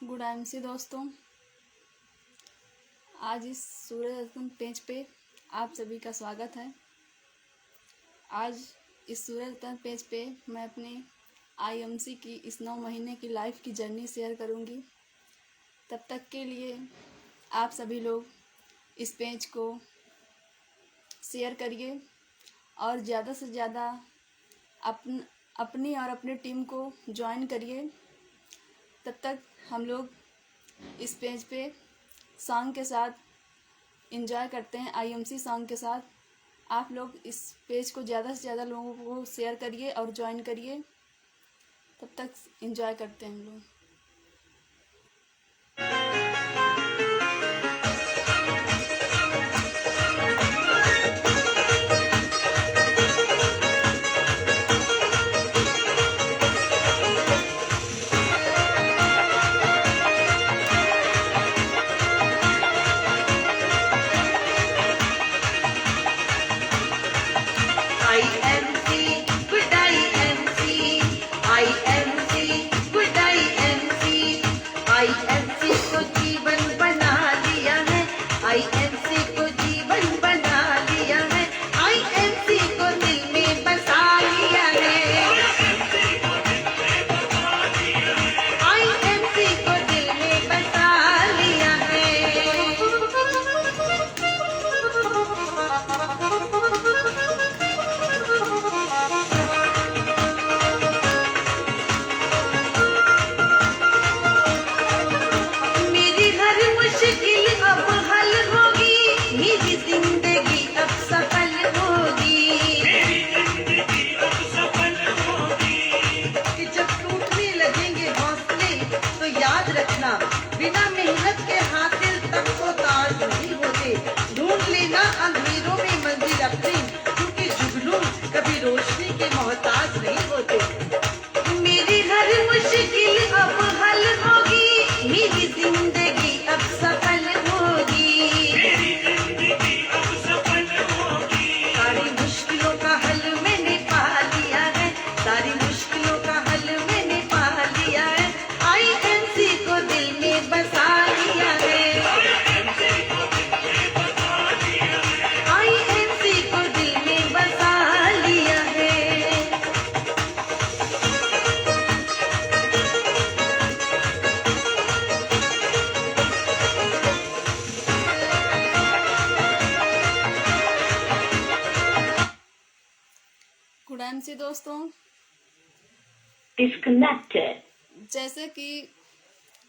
Good MC दोस्तों, आज इस सूर्य रत्न पेज पे आप सभी का स्वागत है। आज इस सूर्य रत्न पेज पे मैं अपने आईएमसी की इस 9 महीने की लाइफ की जर्नी शेयर करूंगी। तब तक के लिए आप सभी लोग इस पेज को शेयर करिए और ज़्यादा से ज़्यादा अपनी और अपनी टीम को ज्वाइन करिए। तब तक हम लोग इस पेज पे सॉन्ग के साथ एंजॉय करते हैं। आईएमसी सॉन्ग के साथ आप लोग इस पेज को ज़्यादा से ज़्यादा लोगों को शेयर करिए और ज्वाइन करिए। तब तक एंजॉय करते हैं हम लोग। बिना मेहनत के हासिल तक को ताज नहीं होते। ढूंढ लेना अंधेरों में मंजिल अपनी, क्योंकि जुगनू कभी रोशनी के मोहताज नहीं होते। मेरी हर मुश्किल अब हल होगी, मेरी जिंदगी अब सफल होगी, मेरी जिंदगी अब सफल होगी। सारी मुश्किलों का हल मैंने पा लिया है, सारी मुश्किलों का हल मैंने पा लिया है। आईएमसी को दिल में बसा लिया है, आईएमसी को दिल में बसा लिया है। गुड एमसी दोस्तों, Disconnected. जैसे कि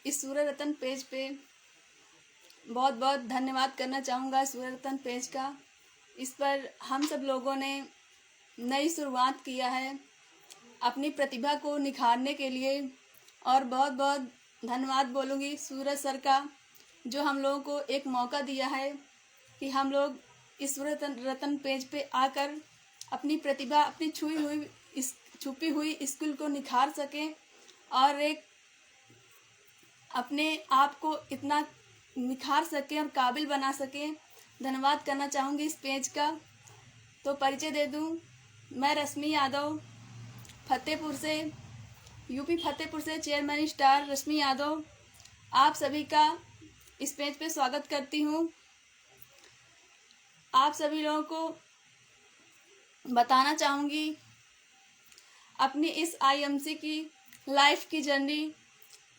इस सूर्य रत्न पेज पे बहुत बहुत धन्यवाद करना चाहूँगा। सूर्य रत्न पेज का इस पर हम सब लोगों ने नई शुरुआत किया है अपनी प्रतिभा को निखारने के लिए, और बहुत बहुत धन्यवाद बोलूँगी सूरज सर का, जो हम लोगों को एक मौका दिया है कि हम लोग इस सूर्य रत्न पेज पे आकर अपनी प्रतिभा, अपनी छुपी हुई स्किल को निखार सकें और एक अपने आप को इतना निखार सकें और काबिल बना सकें। धन्यवाद करना चाहूँगी इस पेज का। तो परिचय दे दूँ, मैं रश्मि यादव फतेहपुर से, यूपी फतेहपुर से चेयरमैन स्टार रश्मि यादव आप सभी का इस पेज पे स्वागत करती हूँ। आप सभी लोगों को बताना चाहूँगी अपनी इस आईएमसी की लाइफ की जर्नी।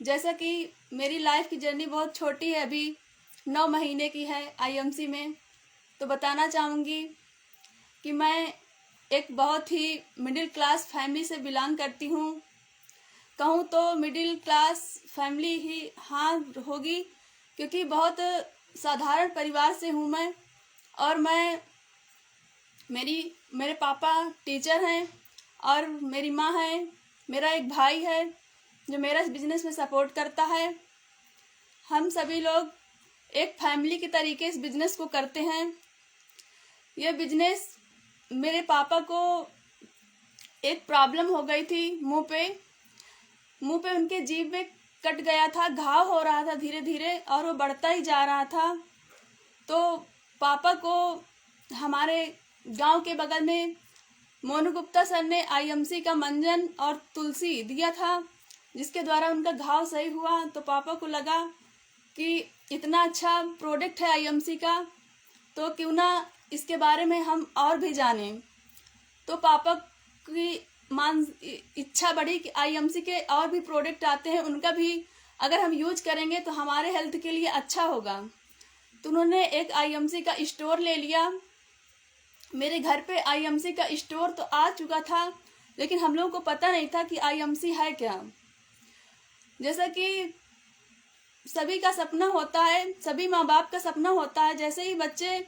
जैसा कि मेरी लाइफ की जर्नी बहुत छोटी है, अभी 9 महीने की है आईएमसी में, तो बताना चाहूँगी कि मैं एक बहुत ही मिडिल क्लास फैमिली से बिलोंग करती हूँ। कहूँ तो मिडिल क्लास फैमिली ही हाँ होगी, क्योंकि बहुत साधारण परिवार से हूँ मैं। और मेरे पापा टीचर हैं और मेरी माँ है, मेरा एक भाई है जो मेरा बिजनेस में सपोर्ट करता है। हम सभी लोग एक फैमिली के तरीके इस बिजनेस को करते हैं। यह बिजनेस मेरे पापा को एक प्रॉब्लम हो गई थी, मुंह पे उनके जीभ में कट गया था, घाव हो रहा था धीरे धीरे और वो बढ़ता ही जा रहा था। तो पापा को हमारे गांव के बगल में मोनू गुप्ता सर ने आईएमसी का मंजन और तुलसी दिया था, जिसके द्वारा उनका घाव सही हुआ। तो पापा को लगा कि इतना अच्छा प्रोडक्ट है आईएमसी का, तो क्यों ना इसके बारे में हम और भी जानें। तो पापा की इच्छा बढ़ी कि आईएमसी के और भी प्रोडक्ट आते हैं, उनका भी अगर हम यूज करेंगे तो हमारे हेल्थ के लिए अच्छा होगा। तो उन्होंने एक आईएमसी का स्टोर ले लिया। मेरे घर पे आईएमसी का स्टोर तो आ चुका था, लेकिन हम लोगों को पता नहीं था कि आईएमसी है क्या। जैसा कि सभी का सपना होता है, सभी माँ बाप का सपना होता है, जैसे ही बच्चे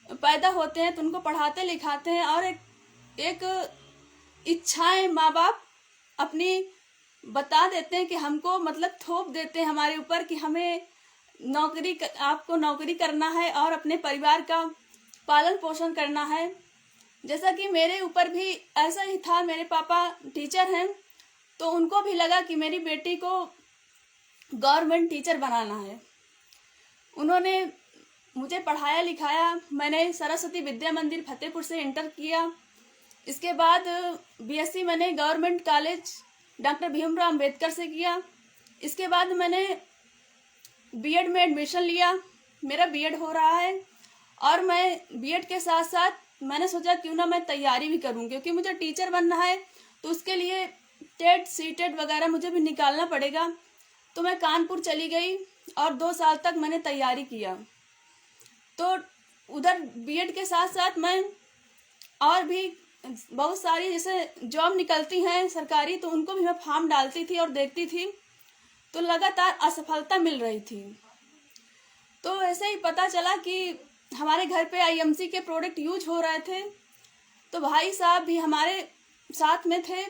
पैदा होते हैं तो उनको पढ़ाते लिखाते हैं और एक इच्छाएं माँ बाप अपनी बता देते हैं कि हमको मतलब थोप देते हैं हमारे ऊपर कि हमें आपको नौकरी करना है और अपने परिवार का पालन पोषण करना है। जैसा कि मेरे ऊपर भी ऐसा ही था। मेरे पापा टीचर हैं, तो उनको भी लगा कि मेरी बेटी को गवर्नमेंट टीचर बनाना है। उन्होंने मुझे पढ़ाया लिखाया। मैंने सरस्वती विद्या मंदिर फतेहपुर से इंटर किया। इसके बाद बीएससी मैंने government college doctor Bhimrao Ambedkar से किया। इसके बाद मैंने बीएड में एडमिशन लिया। मेरा बीएड हो रहा है और मैं बीएड के साथ साथ मैंने सोचा क्यों ना मैं तैयारी भी करूं, क्योंकि मुझे टीचर बनना है तो उसके लिए टेट सीटेट वगैरह मुझे भी निकालना पड़ेगा। तो मैं कानपुर चली गई और 2 साल तक मैंने तैयारी किया। तो उधर बीएड के साथ साथ मैं और भी बहुत सारी जैसे जॉब निकलती हैं सरकारी, तो उनको भी मैं फॉर्म डालती थी और देखती थी, तो लगातार असफलता मिल रही थी। तो ऐसे ही पता चला कि हमारे घर पे आईएमसी के प्रोडक्ट यूज हो रहे थे। तो भाई साहब भी हमारे साथ में थे,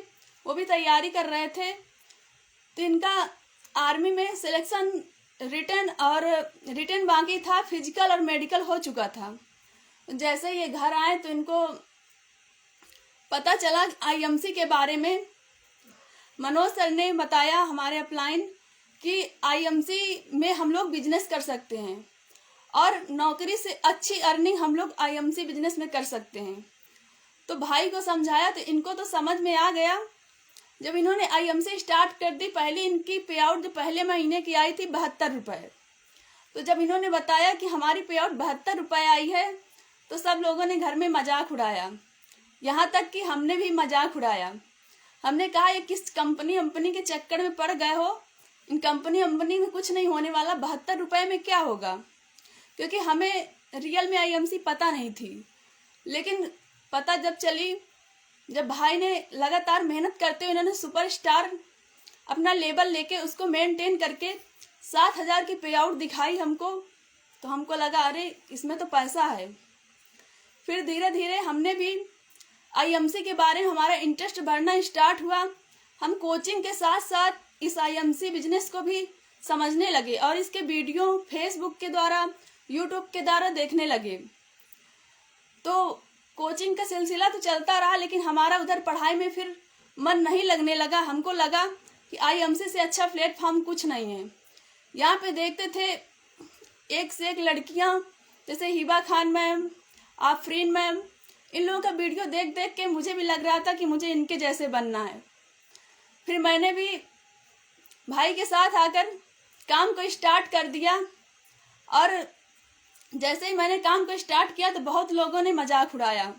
वो भी तैयारी कर रहे थे। तो इनका आर्मी में सिलेक्शन रिटर्न बाकी था, फिजिकल और मेडिकल हो चुका था। जैसे ये घर आए तो इनको पता चला आईएमसी के बारे में। मनोज सर ने बताया हमारे अपलाइन कि आईएमसी में हम लोग बिजनेस कर सकते हैं और नौकरी से अच्छी अर्निंग हम लोग आईएमसी बिजनेस में कर सकते हैं। तो भाई को समझाया तो इनको तो समझ में आ गया। जब इन्होंने आईएमसी स्टार्ट कर दी, पहले इनकी पे आउट जो पहले महीने की आई थी 72 रुपये। तो जब इन्होंने बताया कि हमारी पे आउट 72 रुपये आई है, तो सब लोगों ने घर में मजाक उड़ाया। यहाँ तक कि हमने भी मजाक उड़ाया। हमने कहा ये किस कंपनी के चक्कर में पड़ गए हो, इन कंपनी में कुछ नहीं होने वाला, 72 रुपये में क्या होगा। क्योंकि हमें रियल में आईएमसी पता नहीं थी। लेकिन पता जब चली, जब भाई ने लगातार मेहनत करते हुए इन्होंने सुपरस्टार अपना लेबल लेके उसको मेंटेन करके 7,000 की पे आउट दिखाई हमको, तो हमको लगा अरे इसमें तो पैसा है। फिर धीरे धीरे हमने भी आईएमसी के बारे में हमारा इंटरेस्ट बढ़ना स्टार्ट हुआ। हम कोचिंग के साथ साथ इस आईएमसी बिजनेस को भी समझने लगे और इसके वीडियो फेसबुक के द्वारा, यूट्यूब के द्वारा देखने लगे। तो कोचिंग का सिलसिला तो चलता रहा, लेकिन हमारा उधर पढ़ाई में फिर मन नहीं लगने लगा। हमको लगा कि आईएमसी से अच्छा प्लेटफॉर्म कुछ नहीं है। यहाँ पे देखते थे एक से एक लड़कियाँ, जैसे हिबा खान मैम, आफरीन मैम, इन लोगों का वीडियो देख देख के मुझे भी लग रहा था कि मुझे इनके जैसे बनना है। फिर मैंने भी भाई के साथ आकर काम को स्टार्ट कर दिया और जैसे ही मैंने काम को स्टार्ट किया तो बहुत लोगों ने मजाक उड़ाया।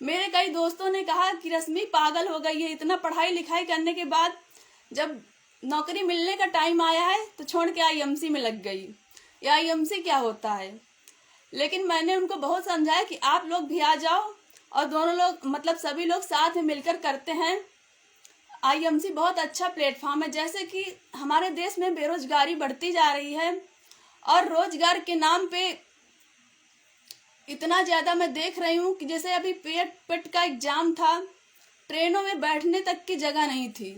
मेरे कई दोस्तों ने कहा कि रश्मि पागल हो गई है, इतना पढ़ाई लिखाई करने के बाद जब नौकरी मिलने का टाइम आया है तो छोड़ के आईएमसी में लग गई। ये आईएमसी क्या होता है। लेकिन मैंने उनको बहुत समझाया कि आप लोग भी आ जाओ और दोनों लोग मतलब सभी लोग साथ में मिलकर करते हैं। आईएमसी बहुत अच्छा प्लेटफॉर्म है। जैसे कि हमारे देश में बेरोजगारी बढ़ती जा रही है और रोजगार के नाम पे इतना ज़्यादा मैं देख रही हूँ कि जैसे अभी पेट का एग्ज़ाम था, ट्रेनों में बैठने तक की जगह नहीं थी।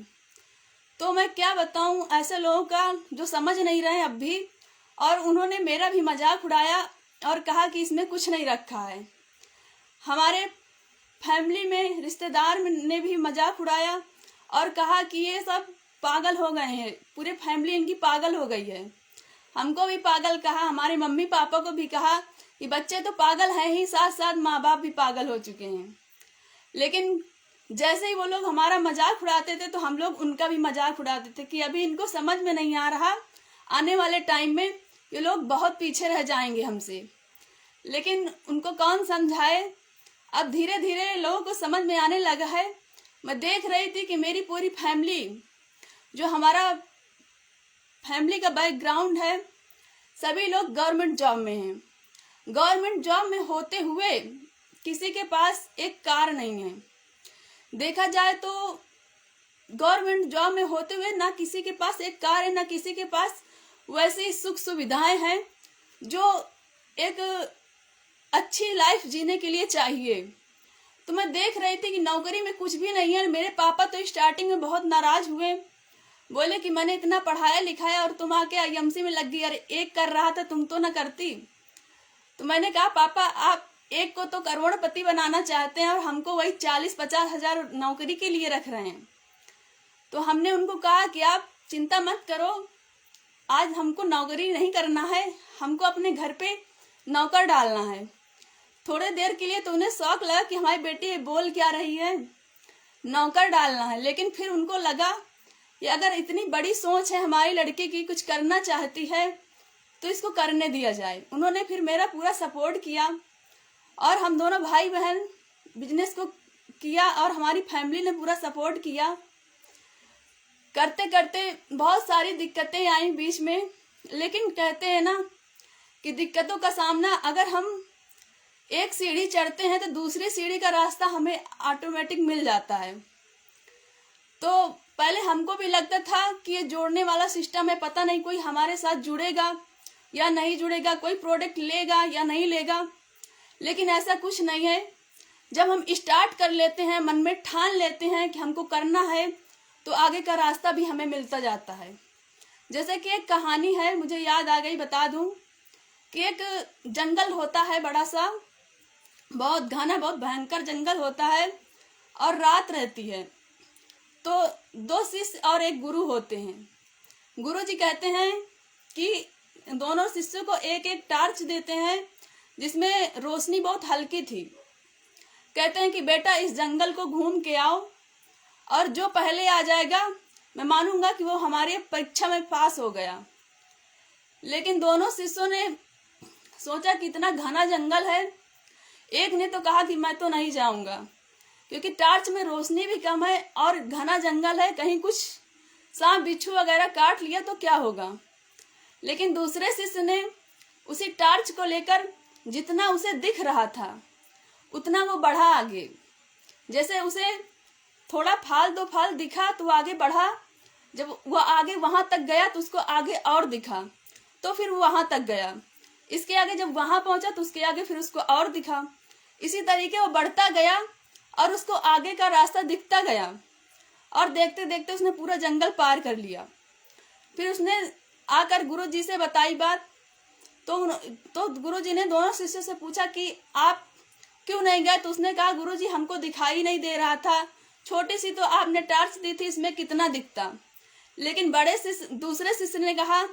तो मैं क्या बताऊँ ऐसे लोगों का जो समझ नहीं रहे अब भी। और उन्होंने मेरा भी मजाक उड़ाया और कहा कि इसमें कुछ नहीं रखा है। हमारे फैमिली में रिश्तेदार ने भी मजाक उड़ाया और कहा कि ये सब पागल हो गए हैं, पूरे फैमिली इनकी पागल हो गई है। हमको भी पागल कहा, हमारे मम्मी पापा को भी कहा कि बच्चे तो पागल हैं ही, साथ साथ माँ बाप भी पागल हो चुके हैं। लेकिन जैसे ही वो लोग हमारा मजाक उड़ाते थे तो हम लोग उनका भी मजाक उड़ाते थे कि अभी इनको समझ में नहीं आ रहा, आने वाले टाइम में ये लोग बहुत पीछे रह जाएंगे हमसे। लेकिन उनको कौन समझाए, अब धीरे धीरे लोगों को समझ में आने लगा है। मैं देख रही थी कि मेरी पूरी फैमिली, जो हमारा फैमिली का बैकग्राउंड है, सभी लोग गवर्नमेंट जॉब में हैं। गवर्नमेंट जॉब में होते हुए किसी के पास एक कार नहीं है। देखा जाए तो गवर्नमेंट जॉब में होते हुए ना किसी के पास एक कार है, ना किसी के पास वैसी सुख सुविधाएं हैं जो एक अच्छी लाइफ जीने के लिए चाहिए। तो मैं देख रही थी कि नौकरी में कुछ भी नहीं है। मेरे पापा तो स्टार्टिंग में बहुत नाराज हुए, बोले कि मैंने इतना पढ़ाया लिखाया और तुम आके आईएमसी में लग गई, अरे एक कर रहा था तुम तो ना करती। तो मैंने कहा पापा आप एक को तो करोड़पति बनाना चाहते हैं और हमको वही 40-50 हजार नौकरी के लिए रख रहे हैं। तो हमने उनको कहा कि आप चिंता मत करो, आज हमको नौकरी नहीं करना है, हमको अपने घर पे नौकर डालना है। थोड़े देर के लिए तो उन्हें शौक लगा कि हमारी बेटी बोल क्या रही है, नौकर डालना है। लेकिन फिर उनको लगा कि अगर इतनी बड़ी सोच है हमारी लड़की की, कुछ करना चाहती है, तो इसको करने दिया जाए। उन्होंने फिर मेरा पूरा सपोर्ट किया और हम दोनों भाई बहन बिजनेस को किया और हमारी फैमिली ने पूरा सपोर्ट किया। करते करते बहुत सारी दिक्कतें आई बीच में, लेकिन कहते हैं ना कि दिक्कतों का सामना, अगर हम एक सीढ़ी चढ़ते हैं तो दूसरी सीढ़ी का रास्ता हमें ऑटोमेटिक मिल जाता है। तो पहले हमको भी लगता था कि ये जोड़ने वाला सिस्टम है, पता नहीं कोई हमारे साथ जुड़ेगा या नहीं जुड़ेगा, कोई प्रोडक्ट लेगा या नहीं लेगा, लेकिन ऐसा कुछ नहीं है। जब हम स्टार्ट कर लेते हैं, मन में ठान लेते हैं कि हमको करना है, तो आगे का रास्ता भी हमें मिलता जाता है। जैसे कि एक कहानी है, मुझे याद आ गई, बता दूं कि एक जंगल होता है बड़ा सा, बहुत घना, बहुत भयंकर जंगल होता है और रात रहती है। तो 2 शिष्य और एक गुरु होते हैं। गुरु जी कहते हैं कि दोनों शिष्यों को एक एक टार्च देते हैं जिसमें रोशनी बहुत हल्की थी। कहते हैं कि बेटा इस जंगल को घूम के आओ और जो पहले आ जाएगा मैं मानूंगा कि वो हमारी परीक्षा में पास हो गया। लेकिन दोनों शिष्यों ने सोचा कि इतना घना जंगल है, एक ने तो कहा कि मैं तो नहीं जाऊंगा क्योंकि टार्च में रोशनी भी कम है और घना जंगल है, कहीं कुछ सांप बिच्छू वगैरह काट लिया तो क्या होगा। लेकिन दूसरे शिष्य ने उसी टार्च को लेकर जितना उसे दिख रहा था उतना वो बढ़ा आगे। जैसे उसे थोड़ा फाल 2 फाल दिखा तो आगे बढ़ा, जब वो आगे वहां तक गया तो उसको आगे और दिखा तो फिर वो वहां तक गया, इसके आगे जब वहां पहुंचा तो उसके आगे फिर उसको और दिखा। इसी तरीके वो बढ़ता गया और उसको आगे का रास्ता दिखता गया और देखते देखते उसने पूरा जंगल पार कर लिया। फिर उसने आकर गुरुजी से बताई बात। तो गुरुजी ने दोनों शिष्यों से पूछा कि आप क्यों नहीं गए। तो उसने कहा गुरुजी हमको दिखाई नहीं दे रहा था, छोटी सी तो आपने टार्च दी थी, इसमें कितना दिखता। लेकिन दूसरे शिष्य ने कहा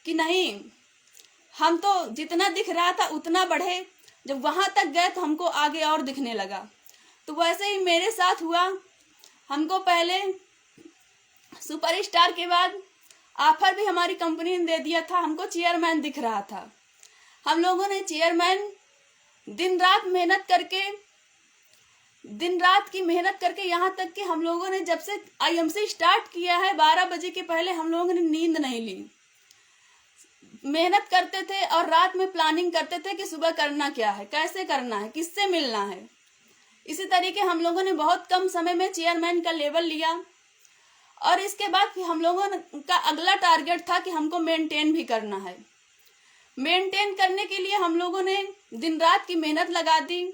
कि नहीं, हम तो जितना दिख रहा था उतना बढ़े, जब वहां तक गए तो हमको आगे और दिखने लगा। तो वैसे ही मेरे साथ हुआ। हमको पहले सुपरस्टार के बाद ऑफर भी हमारी कंपनी ने दे दिया था, हमको चेयरमैन दिख रहा था। हम लोगों ने चेयरमैन दिन रात की मेहनत करके यहाँ तक कि हम लोगों ने जब से आईएमसी स्टार्ट किया है 12 बजे के पहले हम लोगों ने नींद नहीं ली। मेहनत करते थे और रात में प्लानिंग करते थे कि सुबह करना क्या है, कैसे करना है, किससे मिलना है। इसी तरीके हम लोगों ने बहुत कम समय में चेयरमैन का लेवल लिया और इसके बाद फिर हम लोगों का अगला टारगेट था कि हमको मेंटेन भी करना है। मेंटेन करने के लिए हम लोगों ने दिन रात की मेहनत लगा दी।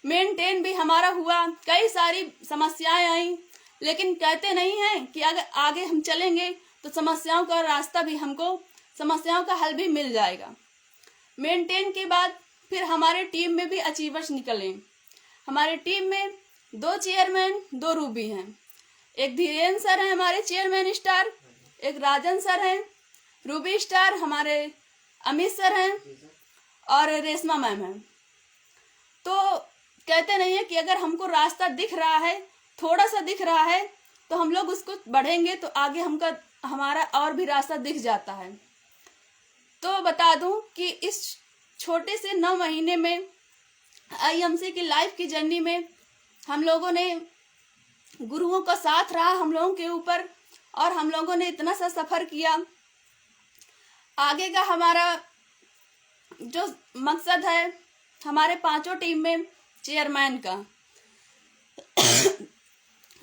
मेंटेन भी हमारा हुआ, कई सारी समस्याएं आई, लेकिन कहते नहीं हैं कि अगर आगे हम चलेंगे तो समस्याओं का रास्ता भी हमको, समस्याओं का हल भी मिल जाएगा। मेंटेन के बाद फिर हमारे टीम में भी अचीवर्स निकले। हमारे टीम में 2 चेयरमैन 2 रूबी हैं। एक धीरेन्द्र सर हैं हमारे चेयरमैन स्टार, एक राजन सर हैं रूबी स्टार, हमारे अमित सर हैं और रेशमा मैम हैं। तो कहते नहीं है कि अगर हमको रास्ता दिख रहा है थोड़ा सा दिख रहा है तो हम लोग उसको बढ़ेंगे तो आगे हमारा और भी रास्ता दिख जाता है। तो बता दूं कि इस छोटे से 9 महीने में आईएमसी की लाइफ की जर्नी में हम लोगों ने गुरुओं का साथ रहा हम लोगों के ऊपर, और हम लोगों ने इतना सा सफर किया। आगे का हमारा जो मकसद है हमारे 5 टीम में चेयरमैन का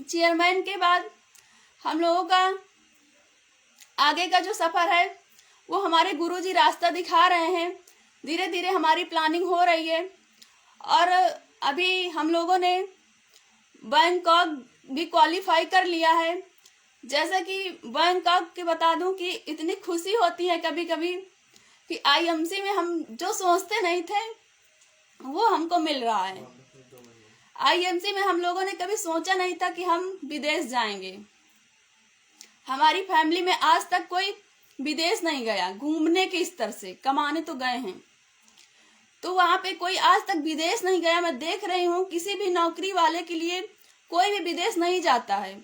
चेयरमैन के बाद हम लोगों का आगे का जो सफर है वो हमारे गुरुजी रास्ता दिखा रहे हैं। धीरे धीरे हमारी प्लानिंग हो रही है और अभी हम लोगों ने बैंकॉक भी क्वालिफाई कर लिया है। जैसा कि बैंकॉक के बता दूं कि इतनी खुशी होती है कभी कभी कि आईएमसी में हम जो सोचते नहीं थे वो हमको मिल रहा है। आईएमसी में हम लोगों ने कभी सोचा नहीं था कि हम विदेश जाएंगे। हमारी फैमिली में आज तक कोई विदेश नहीं गया घूमने के स्तर से, कमाने तो गए हैं, तो वहां पे कोई आज तक विदेश नहीं गया। मैं देख रही हूँ किसी भी नौकरी वाले के लिए कोई भी विदेश नहीं जाता है,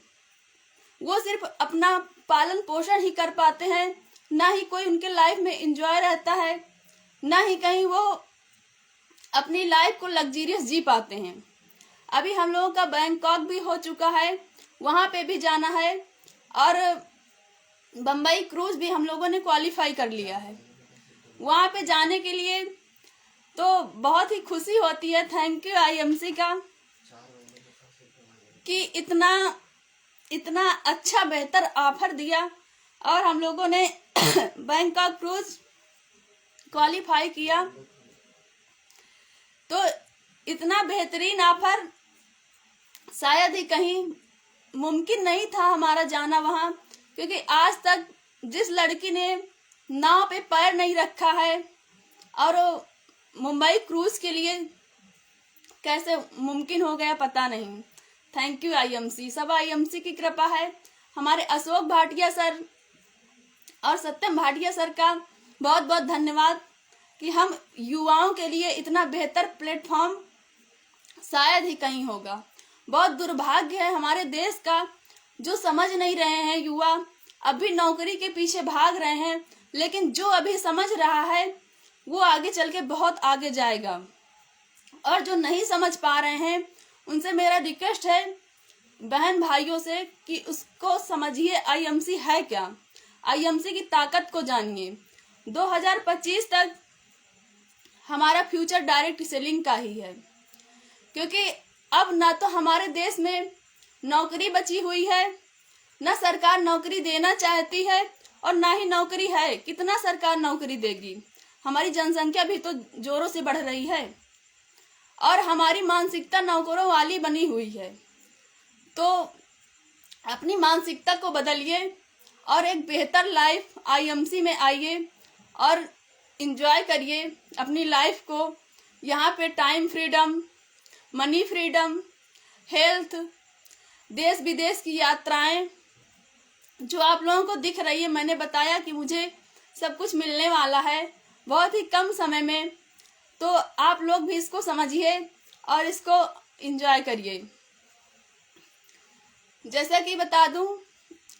वो सिर्फ अपना पालन पोषण ही कर पाते हैं, ना ही कोई उनके लाइफ में एंजॉय रहता है, ना ही कहीं वो अपनी लाइफ को लग्जरियस जी पाते हैं। अभी हम लोगों का बैंकॉक भी हो चुका है, वहां पे भी जाना है, और बम्बई क्रूज भी हम लोगों ने क्वालिफाई कर लिया है। वहां पे जाने के लिए तो बहुत ही खुशी होती है। थैंक यू आईएमसी का कि इतना अच्छा बेहतर ऑफर दिया और हम लोगों ने बैंकॉक क्रूज क्वालिफाई किया। तो इतना बेहतरीन ऑफर शायद ही कहीं मुमकिन नहीं था हमारा जाना वहां, क्योंकि आज तक जिस लड़की ने नाव पे पैर नहीं रखा है और मुंबई क्रूज के लिए कैसे मुमकिन हो गया पता नहीं। थैंक यू आईएमसी, सब आईएमसी की कृपा है। हमारे अशोक भाटिया सर और सत्यम भाटिया सर का बहुत बहुत धन्यवाद कि हम युवाओं के लिए इतना बेहतर प्लेटफॉर्म शायद ही कहीं होगा। बहुत दुर्भाग्य है हमारे देश का, जो समझ नहीं रहे हैं युवा, अभी नौकरी के पीछे भाग रहे हैं, लेकिन जो अभी समझ रहा है वो आगे चल के बहुत आगे जाएगा। और जो नहीं समझ पा रहे हैं उनसे मेरा रिक्वेस्ट है बहन भाइयों से कि उसको समझिए आईएमसी है क्या, आईएमसी की ताकत को जानिए। 2025 तक हमारा फ्यूचर डायरेक्ट सेलिंग का ही है, क्योंकि अब ना तो हमारे देश में नौकरी बची हुई है, ना सरकार नौकरी देना चाहती है, और ना ही नौकरी है। कितना सरकार नौकरी देगी? हमारी जनसंख्या भी तो जोरों से बढ़ रही है और हमारी मानसिकता नौकरों वाली बनी हुई है। तो अपनी मानसिकता को बदलिए और एक बेहतर लाइफ आईएमसी में आइए और एंजॉय करिए अपनी लाइफ को। यहाँ पे time freedom, money freedom, health, देश विदेश की यात्राएं जो आप लोगों को दिख रही है, मैंने बताया कि मुझे सब कुछ मिलने वाला है बहुत ही कम समय में। तो आप लोग भी इसको समझिए और इसको एंजॉय करिए। जैसा कि बता दूं,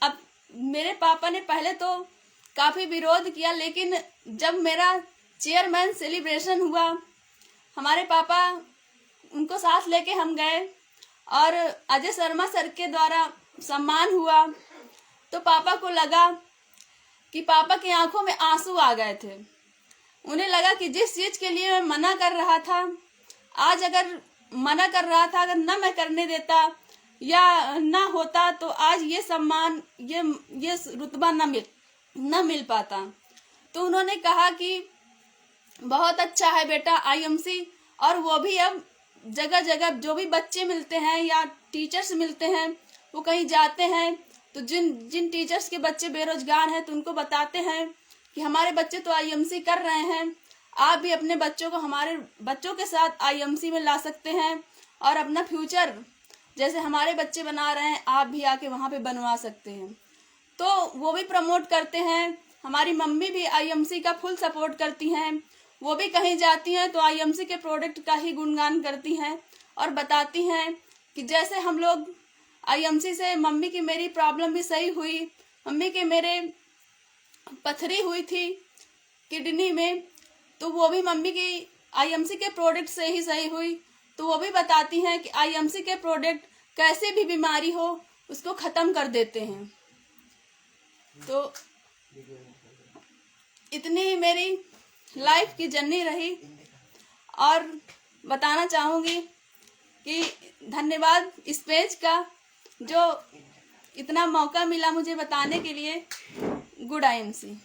अब मेरे पापा ने पहले तो काफ़ी विरोध किया, लेकिन जब मेरा चेयरमैन सेलिब्रेशन हुआ, हमारे पापा उनको साथ लेके हम गए और अजय शर्मा सर के द्वारा सम्मान हुआ, तो पापा को लगा कि पापा की आंखों में आंसू आ गए थे। उन्हें लगा कि जिस चीज़ के लिए मैं मना कर रहा था, आज अगर मना कर रहा था, अगर ना मैं करने देता या ना होता तो आज ये सम्मान, ये रुतबा न मिल पाता। तो उन्होंने कहा कि बहुत अच्छा है बेटा आईएमसी, और वो भी अब जगह जगह जो भी बच्चे मिलते हैं या टीचर्स मिलते हैं, वो कहीं जाते हैं तो जिन टीचर्स के बच्चे बेरोजगार हैं तो उनको बताते हैं कि हमारे बच्चे तो आईएमसी कर रहे हैं, आप भी अपने बच्चों को हमारे बच्चों के साथ आईएमसी में ला सकते हैं और अपना फ्यूचर जैसे हमारे बच्चे बना रहे हैं आप भी आके वहाँ पे बनवा सकते हैं। तो वो भी प्रमोट करते हैं। हमारी मम्मी भी आईएमसी का फुल सपोर्ट करती हैं, वो भी कहीं जाती हैं तो आईएमसी के प्रोडक्ट का ही गुणगान करती हैं और बताती हैं कि जैसे हम लोग आईएमसी से मम्मी की मेरी प्रॉब्लम भी सही हुई। मम्मी के मेरे पथरी हुई थी किडनी में, तो वो भी मम्मी की आईएमसी के प्रोडक्ट से ही सही हुई। तो वो भी बताती हैं कि आईएमसी के प्रोडक्ट कैसे भी बीमारी हो उसको ख़त्म कर देते हैं। तो इतनी मेरी लाइफ की जर्नी रही। और बताना चाहूँगी कि धन्यवाद इस पेज का, जो इतना मौका मिला मुझे बताने के लिए। Good IMC.